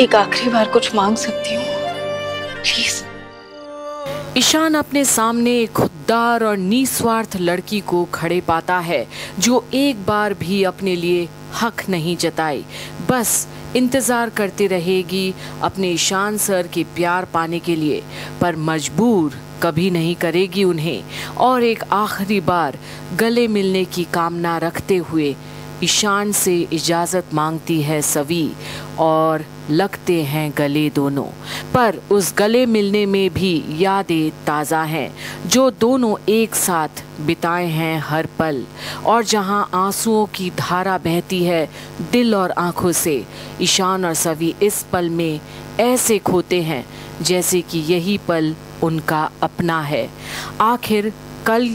एक आखिरी बार कुछ मांग सकती हूँ, प्लीज। ईशान अपने सामने एक खुददार और निस्वार्थ लड़की को खड़े पाता है जो एक बार भी अपने लिए हक नहीं जताए, बस इंतजार करती रहेगी अपने ईशान सर के प्यार पाने के लिए, पर मजबूर कभी नहीं करेगी उन्हें। और एक आखिरी बार गले मिलने की कामना रखते हुए ईशान से इजाज़त मांगती है सवी और लगते हैं गले दोनों। पर उस गले मिलने में भी यादें ताज़ा हैं जो दोनों एक साथ बिताए हैं हर पल, और जहां आंसुओं की धारा बहती है दिल और आंखों से, ईशान और सवी इस पल में ऐसे खोते हैं जैसे कि यही पल उनका अपना है। आखिर कल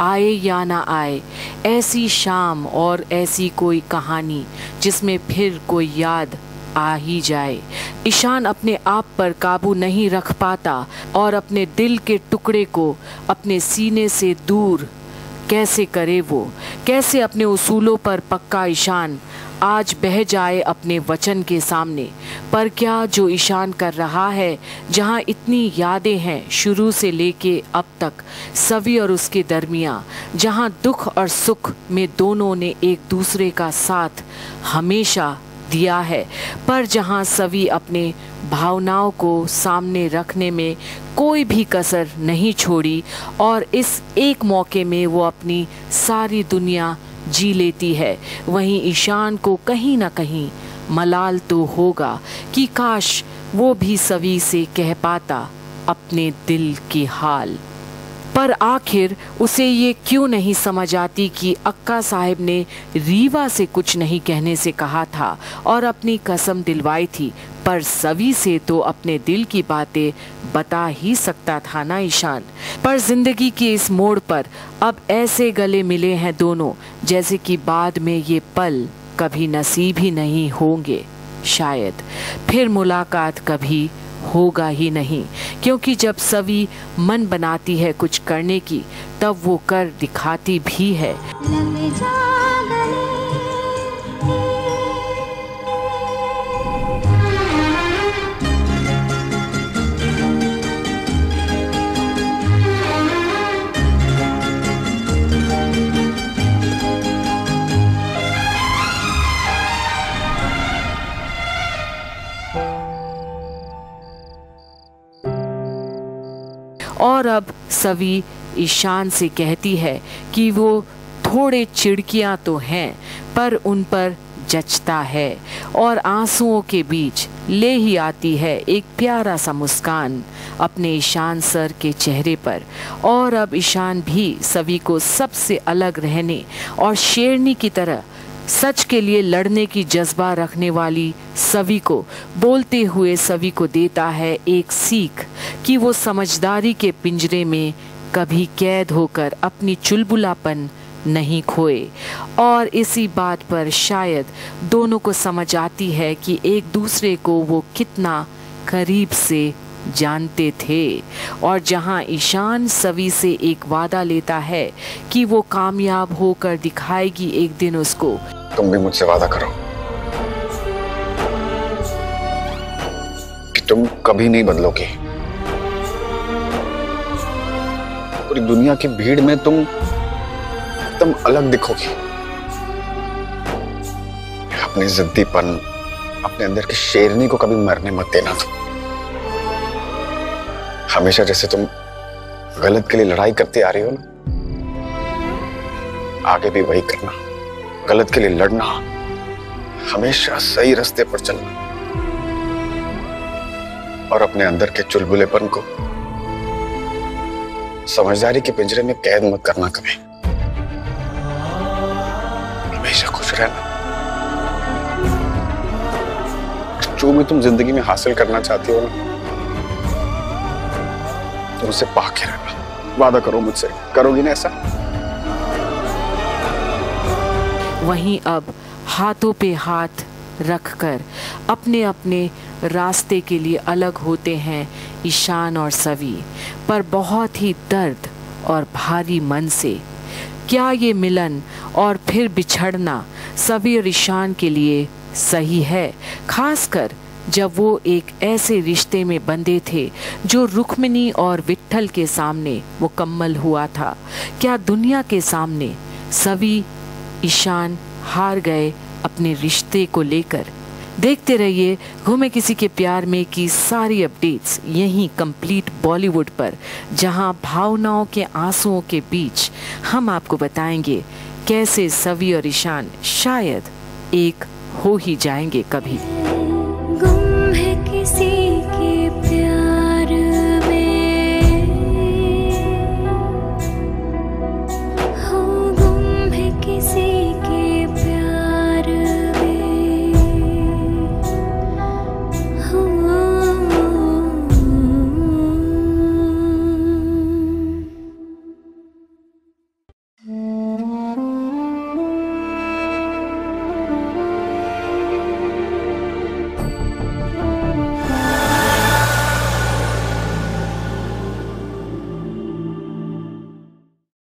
आए या ना आए ऐसी शाम और ऐसी कोई कहानी जिसमें फिर कोई याद आ ही जाए। ईशान अपने आप पर काबू नहीं रख पाता और अपने दिल के टुकड़े को अपने सीने से दूर कैसे करे वो, कैसे अपने उसूलों पर पक्का ईशान आज बह जाए अपने वचन के सामने। पर क्या जो ईशान कर रहा है, जहाँ इतनी यादें हैं शुरू से लेके अब तक सवी और उसके दरमियाँ, जहाँ दुख और सुख में दोनों ने एक दूसरे का साथ हमेशा दिया है, पर जहाँ सवी अपने भावनाओं को सामने रखने में कोई भी कसर नहीं छोड़ी और इस एक मौके में वो अपनी सारी दुनिया जी लेती है, वहीं ईशान को कहीं ना कहीं मलाल तो होगा कि काश वो भी सवी से कह पाता अपने दिल के हाल। पर आखिर उसे ये क्यों नहीं समझ आती कि अक्का साहिब ने रीवा से कुछ नहीं कहने से कहा था और अपनी कसम दिलवाई थी, पर सवी से तो अपने दिल की बातें बता ही सकता था ना ईशान। पर जिंदगी के इस मोड़ पर अब ऐसे गले मिले हैं दोनों जैसे कि बाद में ये पल कभी नसीब ही नहीं होंगे, शायद फिर मुलाकात कभी होगा ही नहीं, क्योंकि जब सवी मन बनाती है कुछ करने की तब वो कर दिखाती भी है। और अब सवी ईशान से कहती है कि वो थोड़े चिड़कियाँ तो हैं पर उन पर जचता है, और आंसुओं के बीच ले ही आती है एक प्यारा सा मुस्कान अपने ईशान सर के चेहरे पर। और अब ईशान भी सवी को सबसे अलग रहने और शेरनी की तरह सच के लिए लड़ने की जज्बा रखने वाली सवी को बोलते हुए सवी को देता है एक सीख कि वो समझदारी के पिंजरे में कभी कैद होकर अपनी चुलबुलापन नहीं खोए। और इसी बात पर शायद दोनों को समझ आती है कि एक दूसरे को वो कितना करीब से जानते थे। और जहां ईशान सवी से एक वादा लेता है कि वो कामयाब होकर दिखाएगी एक दिन उसको। तुम भी मुझसे वादा करो कि तुम कभी नहीं बदलोगी। पूरी दुनिया की भीड़ में तुम एकदम अलग दिखोगी। अपने जिद्दीपन, अपने अंदर की शेरनी को कभी मरने मत देना। तुम हमेशा जैसे तुम गलत के लिए लड़ाई करती आ रही हो ना, आगे भी वही करना। गलत के लिए लड़ना, हमेशा सही रास्ते पर चलना और अपने अंदर के चुलबुलेपन को समझदारी के पिंजरे में कैद मत करना। कभी हमेशा खुश रहना। जो भी तुम जिंदगी में हासिल करना चाहती हो ना, तुम उसे पाके रहना। वादा करो मुझसे, करोगी ना ऐसा? वहीं अब हाथों पे हाथ रखकर अपने अपने रास्ते के लिए अलग होते हैं ईशान और सवी, पर बहुत ही दर्द और भारी मन से। क्या ये मिलन और फिर बिछड़ना सवी और ईशान के लिए सही है, खासकर जब वो एक ऐसे रिश्ते में बंधे थे जो रुक्मिणी और विट्ठल के सामने मुकम्मल हुआ था। क्या दुनिया के सामने सवी ईशान हार गए अपने रिश्ते को लेकर? देखते रहिए घूमे किसी के प्यार में की सारी अपडेट्स यहीं कंप्लीट बॉलीवुड पर, जहां भावनाओं के आंसुओं के बीच हम आपको बताएंगे कैसे सवी और ईशान शायद एक हो ही जाएंगे कभी।